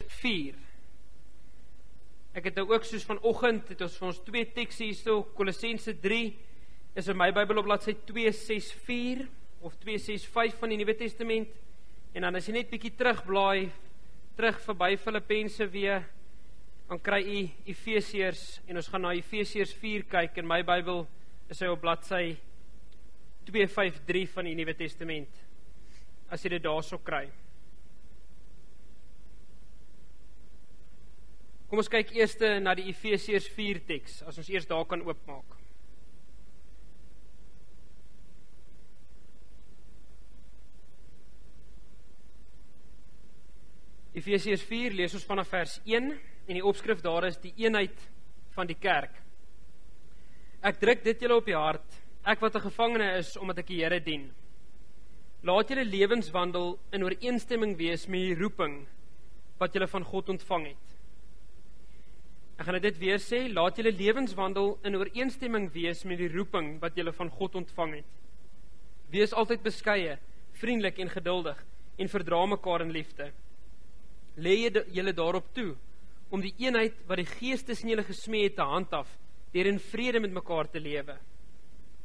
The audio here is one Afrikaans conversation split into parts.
4. Ek het nou ook soos vanoggend, het ons vir ons 2 tekste hierso, Kolossense 3, is in my Bybel op bladsy 264, of 265 van die Nuwe Testament, en dan as jy net bietjie terugblaai, terug verby Filippense weer, dan kry jy Efesiërs, en ons gaan na Efesiërs 4 kyk, in my Bybel is hy op bladsy 253 van die Nuwe Testament, as jy dit daarso kry. Kom ons kyk eers na die Efesiërs 4 teks, as ons eers daar kan oopmaak. Efesiërs 4 lees ons vanaf vers 1, en die opskrif daar is die eenheid van die kerk. Ek druk dit julle op die hart, ek wat 'n gevangene is, omdat ek die Here dien. Laat julle lewenswandel in ooreenstemming wees met die roeping, wat julle van God ontvang het. Ek gaan dit weer sê, laat julle lewenswandel in ooreenstemming wees met die roeping wat julle van God ontvang het. Wees altyd beskeie, vriendelik en geduldig, en verdra mekaar in liefde. Lê julle daarop toe, om die eenheid wat die Gees tussen julle gesmee het te handhaaf, deur in vrede met mekaar te lewe.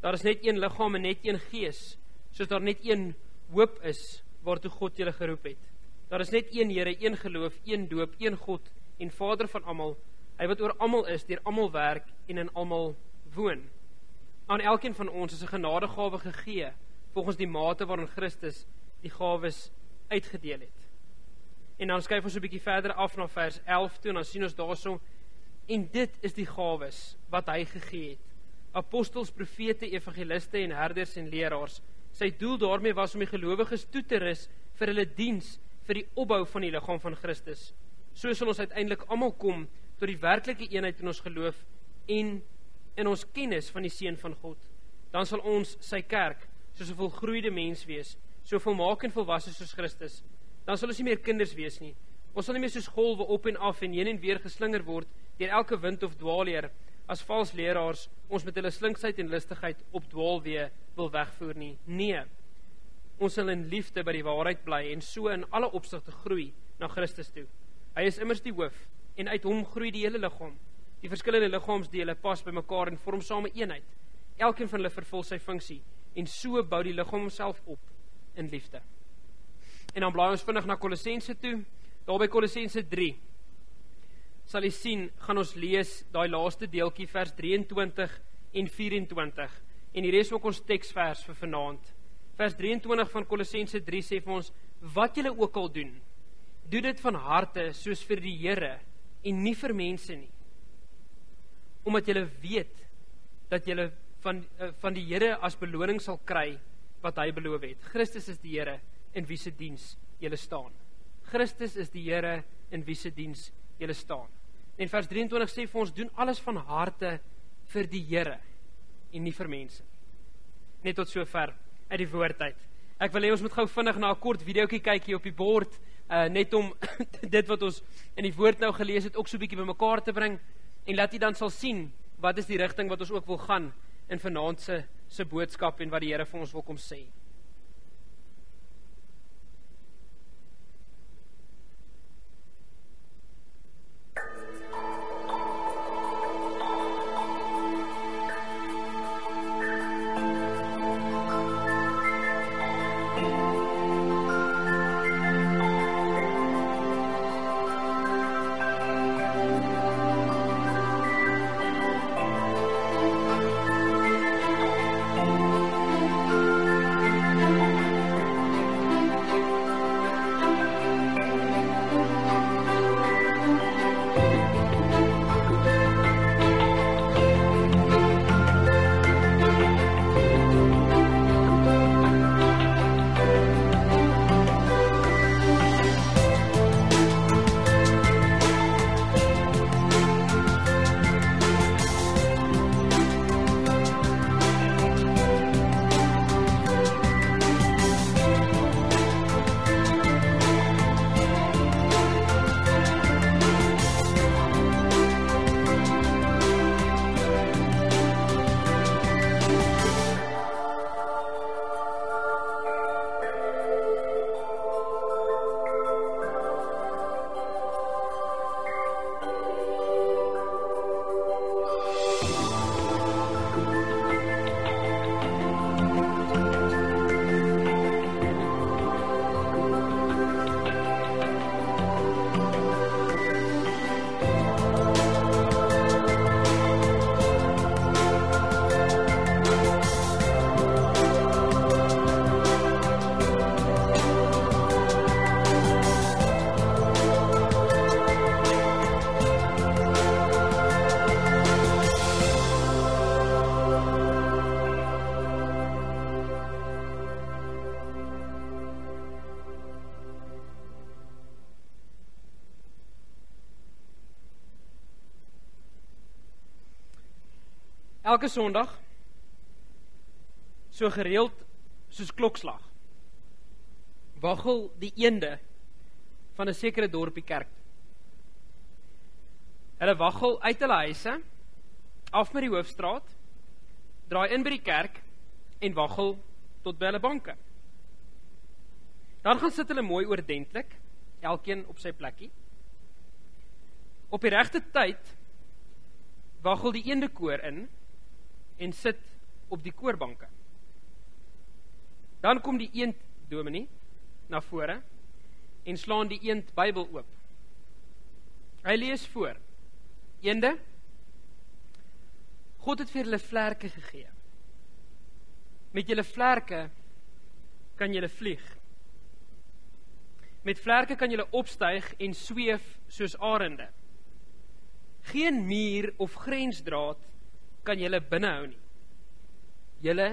Daar is net een liggaam en net een Gees, soos daar net een hoop is, waartoe God julle geroep het. Daar is net een Here, een geloof, een doop, een God, en Vader van almal, hy wat oor almal is, deur almal werk en in almal woon. Aan elkeen van ons is 'n genadegawe gegee, volgens die mate waarin Christus die gawes uitgedeel het. En dan skuif ons 'n bietjie verder af na vers 11 toe, en dan sien ons daarso, en dit is die gawes wat hy gegee het. Apostels, profete, evangeliste en herders en leraars. Sy doel daarmee was om die gelowiges toe te rus vir hulle diens, vir die opbou van die liggaam van Christus. So sal ons uiteindelik almal kom tot die werklike eenheid in ons geloof en in ons kennis van die Seun van God. Dan sal ons, sy kerk, soos 'n volgroeide mens wees, so volmaak en volwasse soos Christus. Dan sal ons nie meer kinders wees nie. Ons sal nie meer soos golwe op en af en heen en weer geslinger word deur elke wind of dwaalleer, as vals leraars ons met hulle slinksheid en listigheid op dwaalweë wil wegvoer nie. Nee, ons sal in liefde by die waarheid bly en so in alle opsigte groei na Christus toe. Hy is immers die hoof, en uit hom groei die hele liggaam. Die verskillende liggaamsdele pas by mekaar en vorm same eenheid. Elkeen van hulle vervul sy funksie, en so bou die liggaam homself op in liefde. En dan blaai ons vinnig na Kolossense toe, daar by Kolossense 3. Sal jy sien, gaan ons lees daai laaste deeltjie, vers 23 en 24. En hier is ook ons teksvers vir vanaand. Vers 23 van Kolossense 3 sê vir ons, wat julle ook al doen, doe dit van harte soos vir die Here en nie vir mense nie. Omdat julle weet dat julle van die Here as beloning sal kry wat hy beloof het. Christus is die Here in wie se diens julle staan. Christus is die Here in wie se diens julle staan. En vers 23 sê vir ons, doen alles van harte vir die Here en nie vir mense. Net tot sover uit die woord uit. Ek wil hê ons moet gou vinnig na 'n kort videoetjie kyk hier op die bord, net om dit wat ons in die woord nou gelees het ook so 'n bietjie bymekaar te bring, en laat jy dan sal sien wat is die rigting wat ons ook wil gaan in vanaand se boodskap en wat die Here vir ons wil kom sê. Elke Sondag, so gereeld soos klokslag, waggel die eende van 'n sekere dorpie kerk. Hulle waggel uit hulle huise, af met die hoofstraat, draai in by die kerk en waggel tot by hulle banke. Dan gaan sit hulle mooi oordentlik, elkeen op sy plekkie. Op die regte tyd waggel die eendekoor in en sit op die koorbanke. Dan kom die eenddominee na vore en slaan die eend Bybel oop. Hy lees voor: Eende, God het vir julle vlerke gegee. Met julle vlerke kan julle vlieg. Met vlerke kan julle opstyg en sweef soos arende. Geen muur of grensdraad kan julle binnehou nie. Julle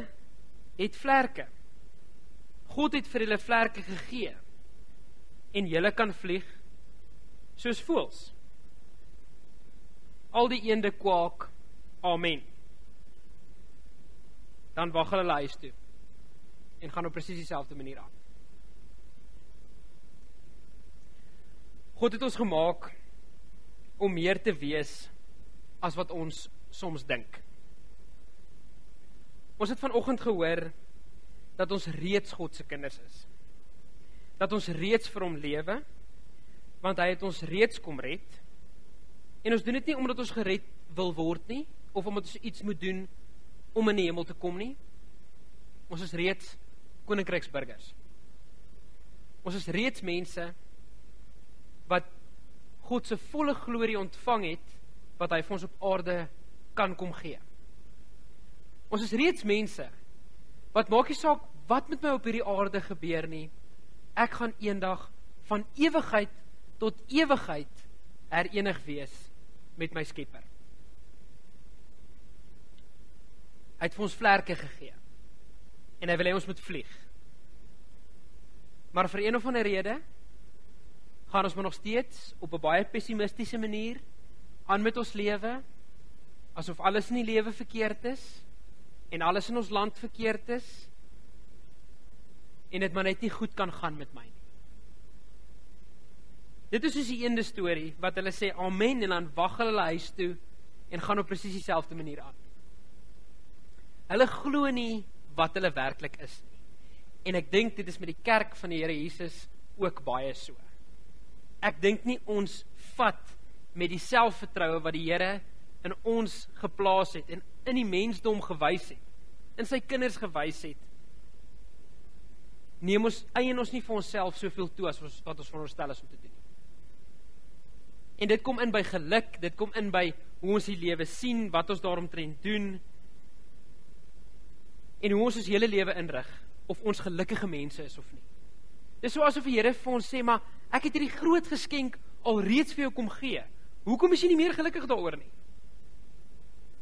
het vlerke. God het vir julle vlerke gegee en julle kan vlieg soos voëls. Al die eende kwaak, amen. Dan waggel hulle huis toe en gaan op presies dieselfde manier aan. God het ons gemaak om meer te wees as wat ons soms dink. Ons het vanoggend gehoor dat ons reeds God se kinders is. Dat ons reeds vir hom lewe, want hy het ons reeds kom red. En ons doen dit nie omdat ons gered wil word nie, of omdat ons iets moet doen om in die hemel te kom nie. Ons is reeds koninkryksburgers. Ons is reeds mense wat God se volle glorie ontvang het, wat hy vir ons op aarde kan kom gee. Ons is reeds mense wat maak nie saak wat met my op hierdie aarde gebeur nie, ek gaan eendag van ewigheid tot ewigheid herenig wees met my Skepper. Hy het vir ons vlerke gegee en hy wil hê ons moet vlieg. Maar vir een of ander rede gaan ons maar nog steeds op 'n baie pessimistiese manier aan met ons lewe, asof alles in die lewe verkeerd is en alles in ons land verkeerd is en dit maar net nie goed kan gaan met my nie. Dit is soos die eende storie wat hulle sê amen en dan waggel hulle huis toe en gaan op presies dieselfde manier aan. Hulle glo nie wat hulle werklik is nie. En ek dink dit is met die kerk van die Here Jesus ook baie so. Ek dink nie ons vat met die selfvertroue wat die Here in ons geplaas het en in die mensdom gewys het, in sy kinders gewys het, neem ons, eien ons nie vir onsself soveel toe as wat ons veronderstel is om te doen. En dit kom in by geluk, dit kom in by hoe ons die lewe sien, wat ons daaromtrent doen, en hoe ons hele lewe inrig, of ons gelukkige mense is of nie. Dit is so asof die Here vir ons sê, maar ek het hierdie groot geskenk al reeds vir jou kom gee. Hoekom is jy nie meer gelukkig daaroor nie?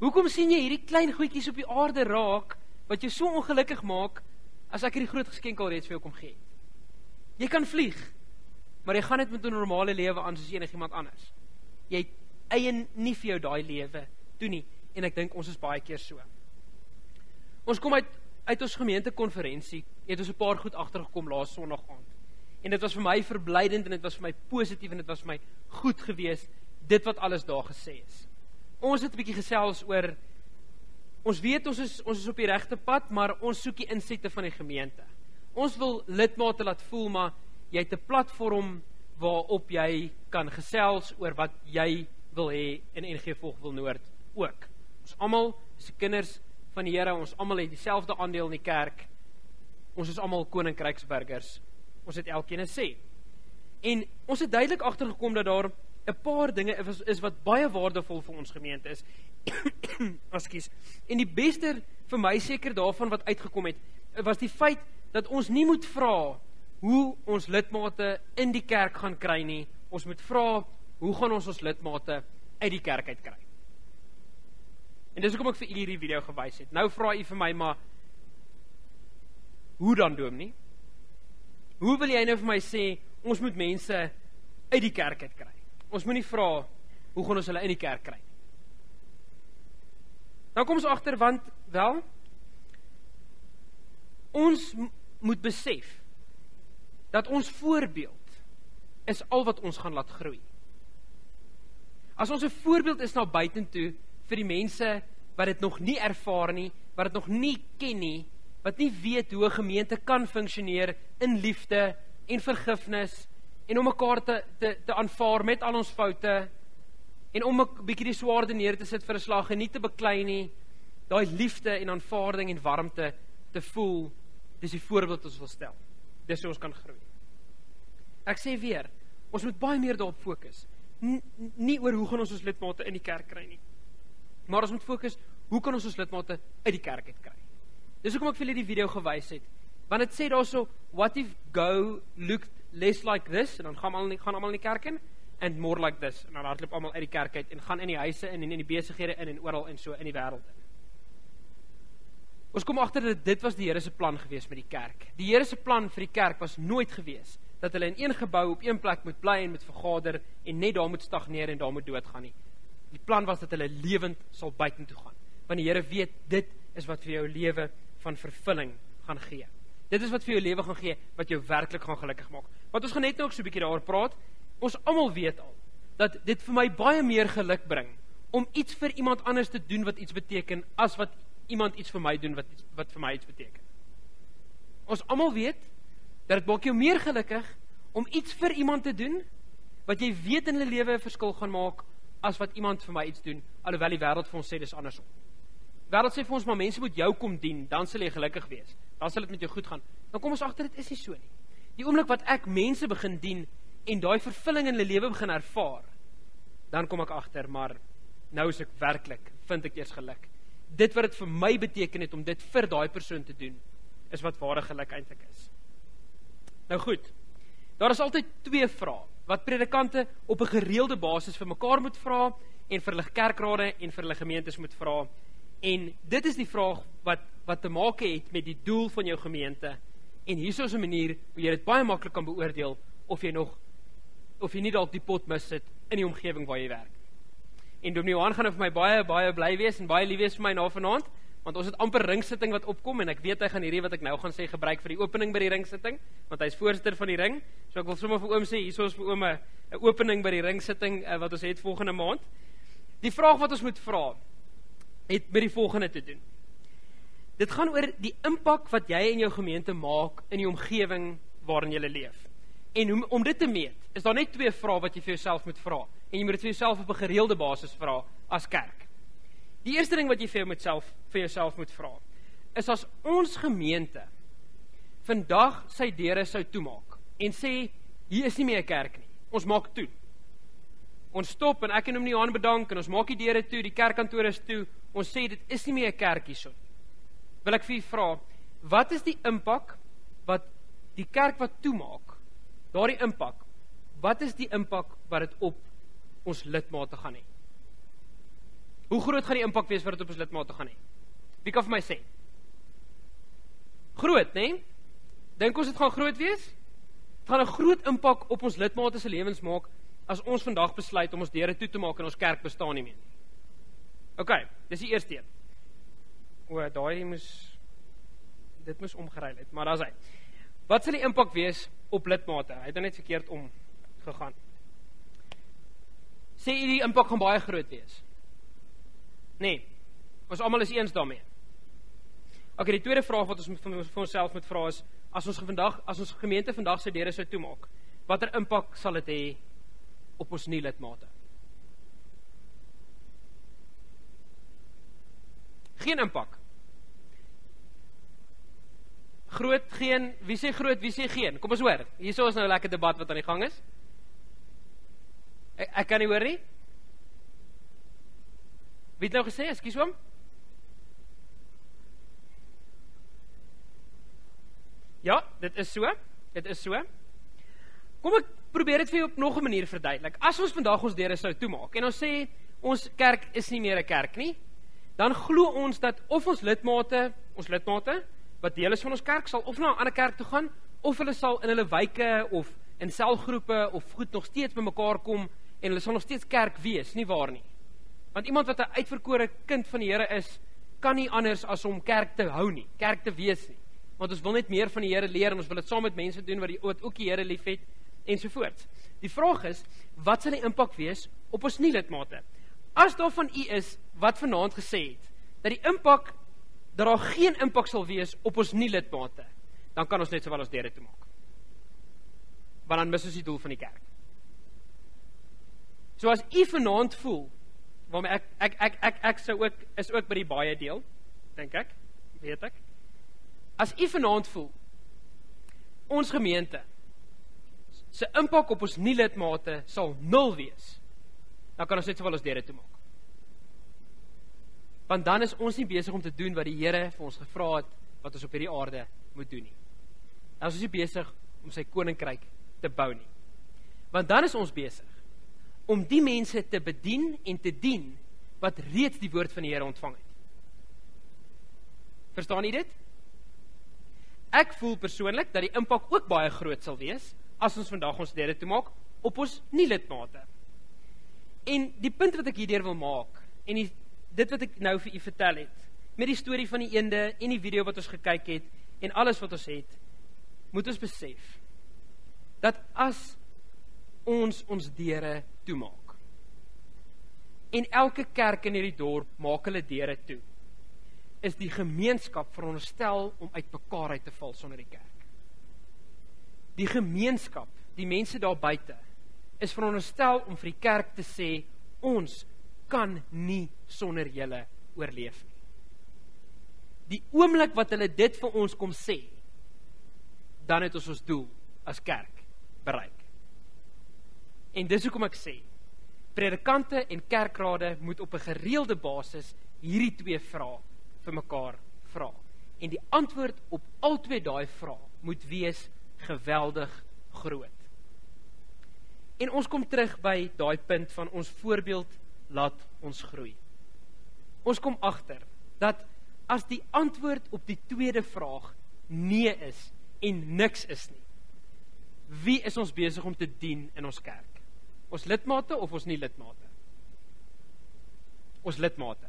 Hoekom sien jy hierdie klein goedjies op die aarde raak, wat jou so ongelukkig maak, as ek hierdie groot geskenk al reeds vir jou kom gee? Jy kan vlieg, maar jy gaan net met 'n normale lewe aan soos enigiemand anders. Jy eien nie vir jou daai lewe toe nie, en ek dink ons is baie keer so. Ons kom uit ons gemeentekonferensie, het ons 'n paar goed agtergekom laas Sondag aand. En dit was vir my verblydend, en dit was vir my positief, en dit was vir my goed gewees, dit wat alles daar gesê is. Ons het 'n bietjie gesels oor, ons weet ons is op die regte pad, maar ons soek die insette van die gemeente. Ons wil lidmate laat voel, maar jy het 'n platform waarop jy kan gesels oor wat jy wil hê in NG Volkwil Noord ook. Ons almal is kinders van die Here, ons almal het dieselfde aandeel in die kerk, ons is almal koninkryksburgers, ons het elkeen 'n sê. En ons het duidelik agtergekom dat daar 'n paar dinge is wat baie waardevol vir ons gemeente is. Ekskuus. En die beste vir my seker daarvan wat uitgekom het, was die feit dat ons nie moet vra hoe ons lidmate in die kerk gaan kry nie, ons moet vra hoe gaan ons lidmate uit die kerk uit kry. En dis hoekom ek vir u hierdie video gewys het. Nou vra u vir my, maar hoe dan, dominee? Hoe wil jy nou vir my sê, ons moet mense uit die kerk uit kry? Ons moet nie vra, hoe gaan ons hulle in die kerk kry? Dan kom ons agter, want wel, ons moet besef, dat ons voorbeeld is al wat ons gaan laat groei. As ons 'n voorbeeld is na buitentoe vir die mense wat dit nog nie ervaar nie, wat dit nog nie ken nie, wat nie weet hoe 'n gemeente kan funksioneer in liefde en vergifnis en om mekaar te aanvaar met al ons foute en om 'n bietjie die swaarde neer te sit vir 'n slag en nie te beklei nie, daai liefde en aanvaarding en warmte te voel, dis die voorbeeld wat ons wil stel. Dis hoe ons kan groei. Ek sê weer, ons moet baie meer daarop fokus. Nie oor hoe gaan ons lidmate in die kerk kry nie, maar ons moet fokus, hoe kan ons lidmate uit die kerk uit kry. Dis hoekom ek vir julle die video gewys het, want dit sê daarso, what if Go looked less like this, en dan gaan almal in die kerk in, and more like this, en dan hardloop almal uit die kerk uit, en gaan in die huise in, en in die besighede in, en oral en so in die wêreld in. Ons kom agter dat dit was die Here se plan gewees met die kerk. Die Here se plan vir die kerk was nooit gewees dat hulle in een gebou op een plek moet bly en moet vergader en net daar moet stagneer en daar moet doodgaan nie. Die plan was dat hulle lewend sal buitentoe gaan. Want die Here weet, dit is wat vir jou lewe van vervulling gaan gee. Dit is wat vir jou lewe gaan gee, wat jou werklik gaan gelukkig maak. Want ons gaan net nou ook so 'n bietjie daaroor praat. Ons almal weet al, dat dit vir my baie meer geluk bring, om iets vir iemand anders te doen wat iets beteken, as wat iemand iets vir my doen wat vir my iets beteken. Ons almal weet, dat dit maak jou meer gelukkig, om iets vir iemand te doen, wat jy weet in hulle lewe 'n verskil gaan maak, as wat iemand vir my iets doen, alhoewel die wêreld vir ons sê, dis andersom. Die wêreld sê vir ons, maar mense moet jou kom dien, dan sal jy gelukkig wees, dan sal dit met jou goed gaan. Dan kom ons agter, dit is nie so nie. Die oomblik wat ek mense begin dien, en daai vervulling in hulle lewe begin ervaar, dan kom ek agter, maar nou is ek werklik, vind ek eers geluk. Dit wat dit vir my beteken het, om dit vir daai persoon te doen, is wat ware geluk eintlik is. Nou goed, daar is altyd twee vrae, wat predikante op 'n gereelde basis vir mekaar moet vra, en vir hulle kerkrade en vir hulle gemeentes moet vra, en dit is die vraag wat te maak het met die doel van jou gemeente, en hier is 'n manier, hoe jy dit baie maklik kan beoordeel, of jy nie dalk die pot mis sit, in die omgewing waar jy werk. En Dominee Johan gaan vir my baie bly wees, en baie lief wees vir my na vanaand, want ons het amper ringsitting wat opkom, en ek weet hy gaan hierdie wat ek nou gaan sê gebruik vir die opening by die ringsitting, want hy is voorsitter van die ring, so ek wil sommer vir oom sê, hier is vir oom 'n opening by die ringsitting, wat ons het volgende maand. Die vraag wat ons moet vra, het met die volgende te doen. Dit gaan oor die impak wat jy in jou gemeente maak, in die omgewing waarin jy leef. En om dit te meet, is daar net twee vrae wat jy vir jouself moet vra, en jy moet dit vir jouself op 'n gereelde basis vra, as kerk. Die eerste ding wat jy vir jouself moet vra, is as ons gemeente vandag sy deure sou toemaak, en sê, hier is nie meer 'n kerk nie, ons maak toe. Ons stop, en ek en hom nie aan bedank, en ons maak die deure toe, die kerkkantoor is toe, ons sê, dit is nie meer 'n kerk hierso. Wil ek vir jy vra, wat is die impak, wat die kerk wat toemaak, daardie impak, wat is die impak wat dit op ons lidmate gaan hê? Hoe groot gaan die impak wees wat dit op ons lidmate gaan hê? Wie kan vir my sê? Groot, né? Dink ons dit gaan groot wees? Dit gaan 'n groot impak op ons lidmate se lewens maak, as ons vandag besluit om ons deure toe te maak en ons kerk bestaan nie meer nie. OK, dis die eerste een. Dit moes omgeruil het, maar daar's hy. Wat sal die impak wees op lidmate? Hy het net verkeerd omgegaan. Sê jy die impak gaan baie groot wees? Nee, ons almal is eens daarmee. OK, die tweede vraag wat ons vir onsself moet vra is, as ons gemeente vandag sy deure sou toemaak, watter impak sal dit hê op ons nie lidmate? Geen impak. Groot, geen, wie sê groot, wie sê geen? Kom ons hoor, hier is nou 'n lekker debat wat aan die gang is. Ek kan nie hoor nie. Wie het nou gesê, ekskuus oom? Ja, dit is so. Kom ek probeer dit vir jou op nog 'n manier verduidelik. As ons vandag ons deure sou toemaak, en ons sê, ons kerk is nie meer 'n kerk nie, dan glo ons dat of ons lidmate, wat deel is van ons kerk, sal of na 'n ander kerk toe gaan, of hulle sal in hulle wyke, of in selgroepe, of goed nog steeds by mekaar kom, en hulle sal nog steeds kerk wees, nie waar nie? Want iemand wat 'n uitverkore kind van die Here is, kan nie anders as om kerk te hou nie, kerk te wees nie. Want ons wil net meer van die Here leer en ons wil dit saam met mense doen wat ook die Here liefhet ensovoorts. Die vraag is, wat sal die impak wees op ons nie lidmate? As daar van u is wat vanaand gesê het dat daar geen impak sal wees op ons nie lidmate, dan kan ons net sowel ons deure toemaak. Want dan mis ons die doel van die kerk. So as u vanaand voel, waarmee ek is ook by die baie deel, dink ek, weet ek. As u vanaand voel, ons gemeente se impak op ons nie lidmate sal 0 wees, dan kan ons net sowel ons deure toemaak. Want dan is ons nie besig om te doen wat die Here vir ons gevra het, wat ons op hierdie aarde moet doen nie. Dan is ons nie besig om sy koninkryk te bou nie. Want dan is ons besig om die mense te bedien en te dien, wat reeds die woord van die Here ontvang het. Verstaan jy dit? Ek voel persoonlik dat die impak ook baie groot sal wees, as ons vandag ons deure toemaak, op ons nie lidmate. En die punt wat ek hierdeur wil maak, en dit wat ek nou vir u vertel het, met die storie van die eende, en die video wat ons gekyk het, en alles wat ons het, moet ons besef, dat as ons deure toemaak, en elke kerk in hierdie dorp maak hulle deure toe, is die gemeenskap veronderstel om uit mekaar uit te val sonder die kerk. Die gemeenskap, die mense daar buite, is veronderstel om vir die kerk te sê, ons kan nie sonder julle oorleef nie. Die oomblik wat hulle dit vir ons kom sê, dan het ons doel as kerk bereik. En dis hoekom ek sê, predikante en kerkrade moet op 'n gereelde basis hierdie 2 vrae vir mekaar vra. En die antwoord op al 2 daai vrae moet wees geweldig groot. En ons kom terug by daai punt van ons voorbeeld laat ons groei. Ons kom agter dat as die antwoord op die tweede vraag nee is en niks is nie, wie is ons besig om te dien in ons kerk? Ons lidmate of ons nie lidmate? Ons lidmate.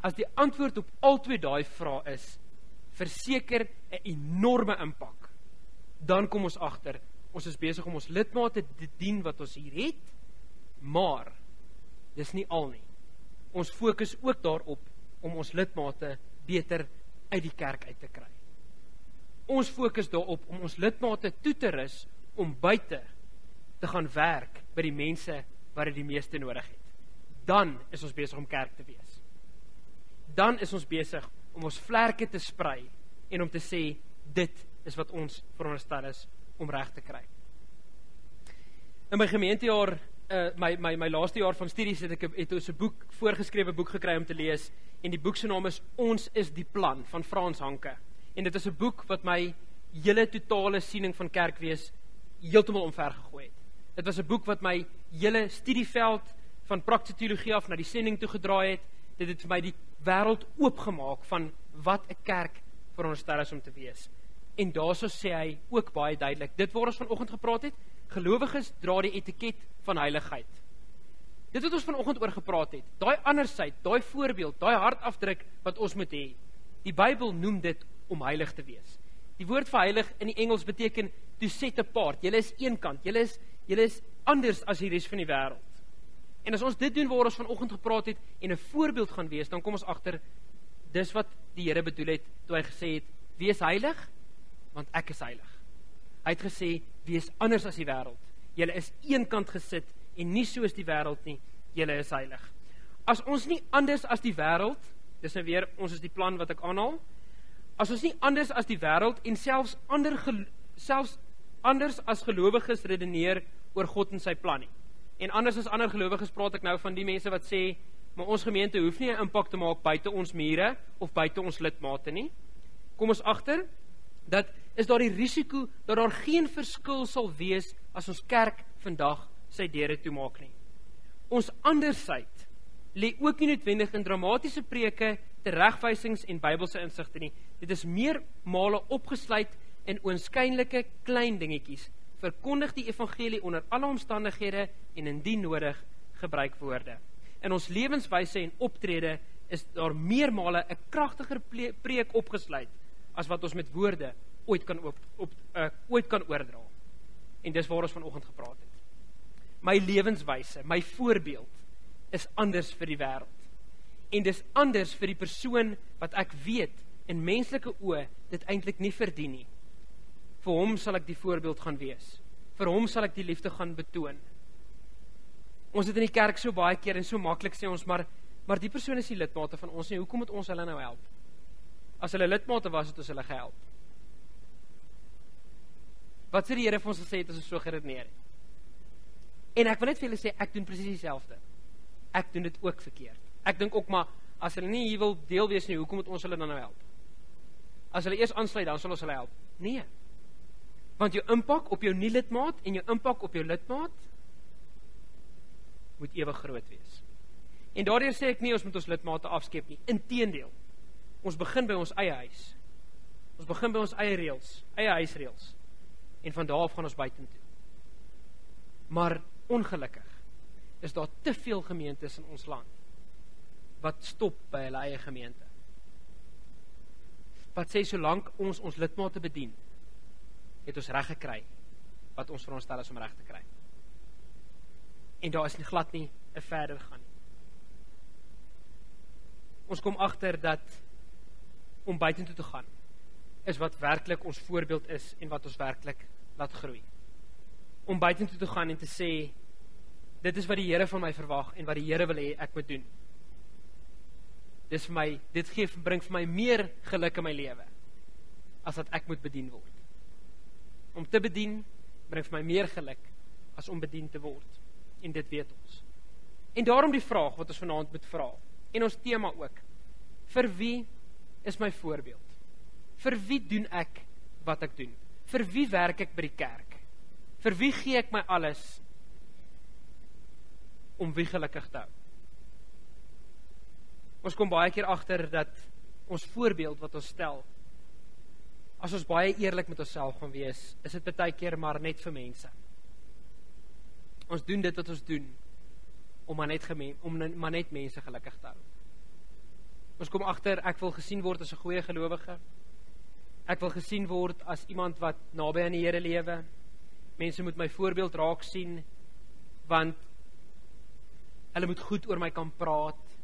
As die antwoord op al 2 daai vrae is, verseker 'n enorme impak, dan kom ons agter, ons is besig om ons lidmate te dien wat ons hier het, maar dis nie al nie. Ons fokus ook daarop om ons lidmate beter uit die kerk uit te kry. Ons fokus daarop om ons lidmate toe te rus om buite te gaan werk by die mense wat dit die meeste nodig het. Dan is ons besig om kerk te wees. Dan is ons besig om ons vlerke te sprei en om te sê, dit is wat ons veronderstel is om reg te kry. In my gemeentejaar, my laaste jaar van studies het ons 'n boek, voorgeskrewe boek gekry om te lees, en die boek se naam is Ons is die plan, van Frans Hanke. En dit is 'n boek wat my hele totale siening van kerkwees heeltemal omver gegooi het. Dit was 'n boek wat my hele studieveld van praktiese teologie af na die sending toe gedraai het. Dit het vir my die wêreld oopgemaak van wat 'n kerk veronderstel is om te wees. En daarso sê hy ook baie duidelik, dit waar ons vanoggend gepraat het, gelowiges dra die etiket van heiligheid. Dit wat ons vanoggend oor gepraat het, daai ander sy, daai voorbeeld, daai hartafdruk wat ons moet hê. Die Bybel noem dit om heilig te wees. Die woord vir heilig in die Engels beteken to set apart. Julle is eenkant, julle is anders as die res van die wêreld. En as ons dit doen waar ons vanoggend gepraat het en 'n voorbeeld gaan wees, dan kom ons agter, dis wat die Here bedoel het toe hy gesê het, wees heilig, want ek is heilig. Hy het gesê, wees anders as die wêreld. Julle is eenkant gesit en nie soos die wêreld nie, julle is heilig. As ons nie anders as die wêreld, dis nou weer, ons is die plan wat ek aanhaal, as ons nie anders as die wêreld en selfs anders as gelowiges redeneer oor God en sy plan nie. En anders as ander gelowiges praat ek nou van die mense wat sê, maar ons gemeente hoef nie 'n impak te maak buite ons mure of buite ons lidmate nie. Kom ons agter, dat is daar die risiko dat daar geen verskil sal wees as ons kerk vandag sy deure toemaak nie. Ons andersheid lê ook nie noodwendig in dramatiese preke, teregwysings en Bybelse insigte nie. Dit is meermale opgesluit in oënskynlike klein dingetjies. Verkondig die evangelie onder alle omstandighede en indien nodig gebruik woorde. in ons lewenswyse en optrede is daar meermale 'n kragtiger preek opgesluit as wat ons met woorde ooit kan oordra. En dis waar ons vanoggend gepraat het. My lewenswyse, my voorbeeld is anders vir die wêreld. En dis anders vir die persoon wat ek weet in menslike oë dit eintlik nie verdien nie. Vir hom sal ek die voorbeeld gaan wees. Vir hom sal ek die liefde gaan betoon. Ons het in die kerk so baie keer en so maklik sê ons, maar die persoon is die lidmate van ons nie, hoekom moet ons hulle nou help? As hulle lidmate was, het ons hulle gehelp. Wat sê die Here vir ons gesê het as ons so geredeneer het? En ek wil net vir julle sê, ek doen presies dieselfde. Ek doen dit ook verkeerd. Ek dink ook maar, as hulle nie hier wil deel wees nie, hoekom moet ons hulle dan nou help? As hulle eers aansluit, dan sal ons hulle help. Nee. Want jou impak op jou nie-lidmaat en jou impak op jou lidmaat moet ewig groot wees. En daardeur sê ek nie, ons moet ons lidmate afskep nie. Inteendeel, ons begin by ons eie huis. Ons begin by ons eie reëls, eie huisreëls. En van daar af gaan ons buitentoe. Maar ongelukkig is daar te veel gemeentes in ons land wat stop by hulle eie gemeente. Wat sê, solank ons lidmate bedien, het ons reg gekry wat ons veronderstel is om reg te kry. En daar is glad nie 'n verder gaan nie. Ons kom agter dat om buitentoe te gaan is wat werklik ons voorbeeld is en wat ons werklik laat groei. Om buitentoe te gaan en te sê, dit is wat die Here van my verwag en wat die Here wil hê ek moet doen. Dit bring vir my meer geluk in my lewe as dat ek moet bedien word. Om te bedien bring vir my meer geluk as om bedien te word. En dit weet ons. En daarom die vraag wat ons vanaand moet vra, en ons tema ook, vir wie is my voorbeeld? Vir wie doen ek wat ek doen? Vir wie werk ek by die kerk? Vir wie gee ek my alles om wie gelukkig te hou? Ons kom baie keer agter dat ons voorbeeld wat ons stel, as ons baie eerlik met onsself gaan wees, is dit baie keer maar net vir mense. Ons doen dit wat ons doen, om maar net mense gelukkig te hou. Ons kom agter, ek wil gesien word as 'n goeie gelowige. Ek wil gesien word as iemand wat naby aan die Here lewe. Mense moet my voorbeeld raak sien, want hulle moet goed oor my kan praat.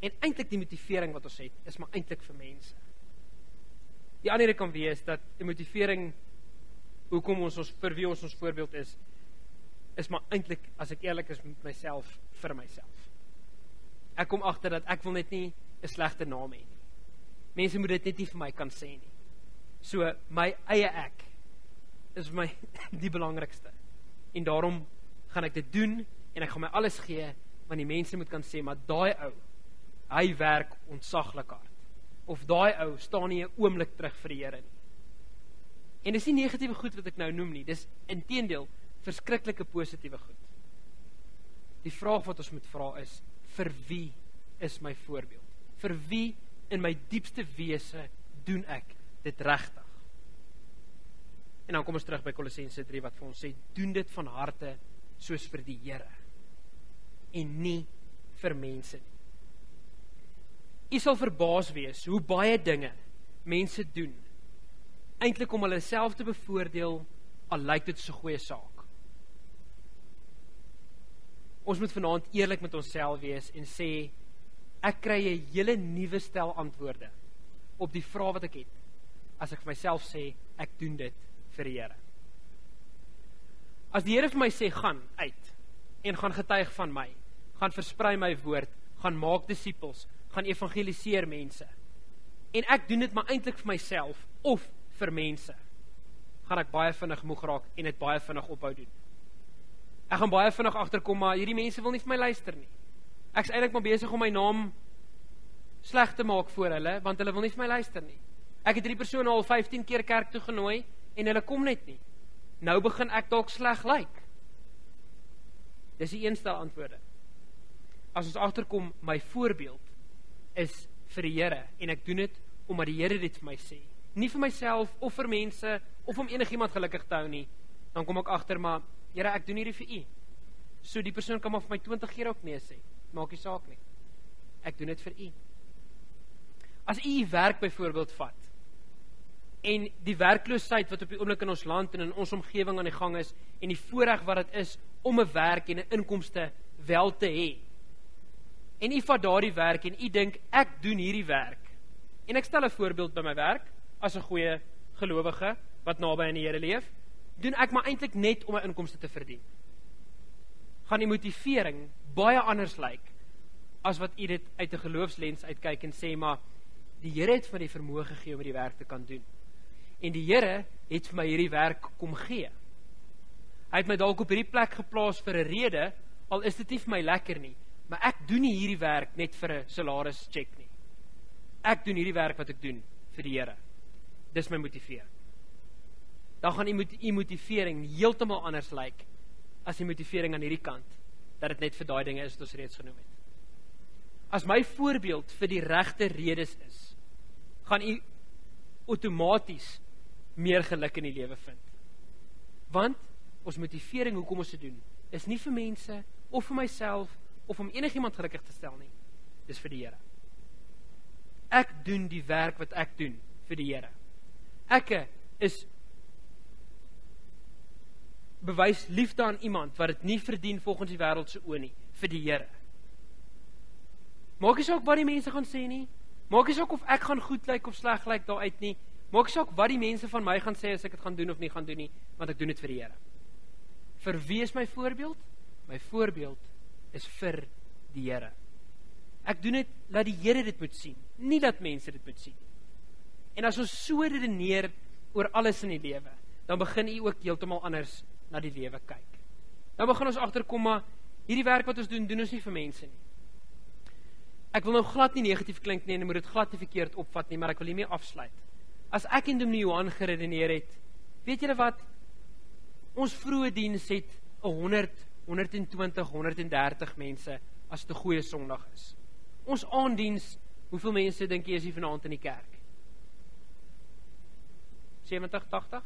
En eintlik die motivering wat ons het, is maar eintlik vir mense. Die ander kan wees dat die motivering, hoekom vir wie ons voorbeeld is maar eintlik, as ek eerlik is met myself, vir myself. Ek kom agter dat ek wil net nie 'n slegte naam hê nie. Mense moet dit net nie vir my kan sê nie. So, my eie ek is vir my die belangrikste. En daarom gaan ek dit doen, en ek gaan my alles gee, want die mense moet kan sê, maar daai ou, hy werk ontsaglik hard. Of daai ou staan nie 'n oomblik terug vir die Here nie. En dis nie negatiewe goed wat ek nou noem nie, dis inteendeel verskriklike positiewe goed. Die vraag wat ons moet vra is, vir wie is my voorbeeld? Vir wie in my diepste wese doen ek dit regtig? En dan kom ons terug by Kolossense 3 wat vir ons sê, doen dit van harte soos vir die Here en nie vir mense nie. U sal verbaas wees hoe baie dinge mense doen, eintlik om hulle self te bevoordeel, al lyk dit so 'n goeie saak. Ons moet vanaand eerlik met onsself wees en sê, ek kry 'n hele nuwe stel antwoorde op die vraag wat ek het, as ek vir myself sê, ek doen dit vir die Here. As die Here vir my sê, gaan uit, en gaan getuig van my, gaan versprei my woord, gaan maak disippels, gaan evangeliseer mense, en ek doen dit maar eintlik vir myself, of vir mense, gaan ek baie vinnig moeg raak, en dit baie vinnig ophou doen. Ek gaan baie vinnig agterkom, maar hierdie mense wil nie vir my luister nie. Ek is eintlik maar besig om my naam sleg te maak voor hulle, want hulle wil nie vir my luister nie. Ek het hierdie persoon al 15 keer kerk toe genooi, en hulle kom net nie. Nou begin ek dalk sleg lyk. Dis die een stel antwoorde. As ons agterkom, my voorbeeld is vir die Here, en ek doen dit omdat die Here dit vir my sê. Nie vir myself, of vir mense, of om enigiemand gelukkig te hou nie. Dan kom ek agter, maar Here, ek doen hierdie vir U. So die persoon kan maar vir my 20 keer ook nee sê. Maak nie saak nie. Ek doen dit vir u. As u werk byvoorbeeld vat, en die werkloosheid wat op die oomblik in ons land en in ons omgewing aan die gang is, en die voorreg wat dit is om 'n werk en 'n inkomste wel te hê. En u vat daardie werk en u dink, ek doen hierdie werk. En ek stel 'n voorbeeld by my werk, as 'n goeie gelowige, wat naby aan die Here leef, doen ek maar eintlik net om 'n inkomste te verdien. Gaan die motivering baie anders lyk, as wat u dit uit 'n geloofslens uitkyk en sê, maar die Here het vir die vermoë gegee om die werk te kan doen. En die Here het vir my hierdie werk kom gee. Hy het my dalk op hierdie plek geplaas vir 'n rede, al is dit nie vir my lekker nie, maar ek doen nie hierdie werk net vir 'n salarischeck nie. Ek doen hierdie werk wat ek doen vir die Here. Dis my motivering. Dan gaan die motivering heeltemal anders lyk as die motivering aan hierdie kant, dat dit net vir daai dinge is wat ons reeds genoem het. As my voorbeeld vir die regte redes is, gaan u outomaties meer geluk in die lewe vind. Want ons motivering hoekom ons dit doen, is nie vir mense, of vir myself, of om enigiemand gelukkig te stel nie. Dis vir die Here. Ek doen die werk wat ek doen vir die Here. Ek is bewys liefde aan iemand wat dit nie verdien volgens die wêreld se oë nie, vir die Here. Maak nie saak wat die mense gaan sê nie, maak nie saak of ek gaan goed lyk of sleg lyk daaruit nie, maak nie saak wat die mense van my gaan sê as ek dit gaan doen of nie gaan doen nie, want ek doen dit vir die Here. Vir wie is my voorbeeld? My voorbeeld is vir die Here. Ek doen dit, laat die Here dit moet sien, nie dat mense dit moet sien. En as ons so redeneer oor alles in die lewe, dan begin u ook heeltemal anders na die lewe kyk. Dan begin ons agterkom, maar hierdie werk wat ons doen, doen ons nie vir mense nie. Ek wil nou glad nie negatief klink nie, en moet dit glad nie verkeerd opvat nie, maar ek wil hiermee afsluit. As ek en Dominee Johan geredeneer het, weet julle wat, ons vroeë diens het 100, 120, 130 mense, as dit 'n goeie Sondag is. Ons aanddiens, hoeveel mense dink jy is hier vanaand in die kerk? 70, 80?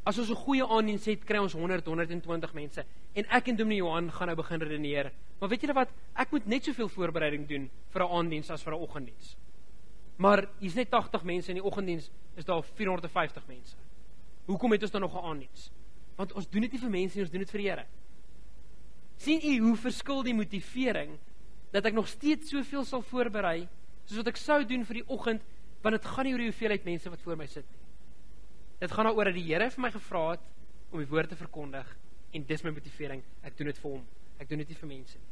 As ons 'n goeie aanddiens het, kry ons 100, 120 mense. En ek en Dominee Johan gaan nou begin redeneer. Maar weet julle wat, ek moet net soveel voorbereiding doen vir 'n aanddiens as vir 'n oggenddiens. Maar hier's net 80 mense, in die oggenddiens is daar 450 mense. Hoekom het ons dan nog 'n aanddiens? Want ons doen dit nie vir mense nie, ons doen dit vir die Here. Sien u hoe verskil die motivering, dat ek nog steeds soveel sal voorberei, soos wat ek sou doen vir die oggend, want dit gaan nie oor die hoeveelheid mense wat voor my sit nie. Dit gaan daaroor dat die Here vir my gevra het om die woord te verkondig, en dis my motivering, ek doen dit vir hom, ek doen dit nie vir mense nie.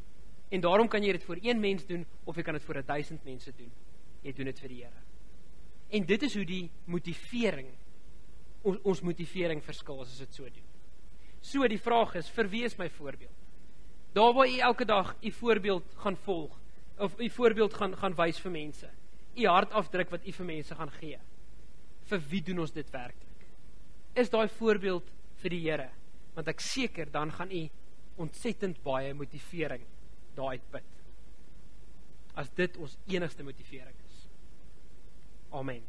En daarom kan jy dit vir 1 mens doen, of jy kan dit vir 1000 mense doen. Jy doen dit vir die Here. En dit is hoe die motivering, ons motivering verskil as ons dit so doen. So die vraag is, vir wie is my voorbeeld? Daar waar u elke dag u voorbeeld gaan volg, of u voorbeeld gaan wys vir mense, u hart afdruk wat u vir mense gaan gee. Vir wie doen ons dit werklik? Is daai voorbeeld vir die Here? Want ek seker, dan gaan u ontsettend baie motivering daaruit put. As dit ons enigste motivering is. Amen.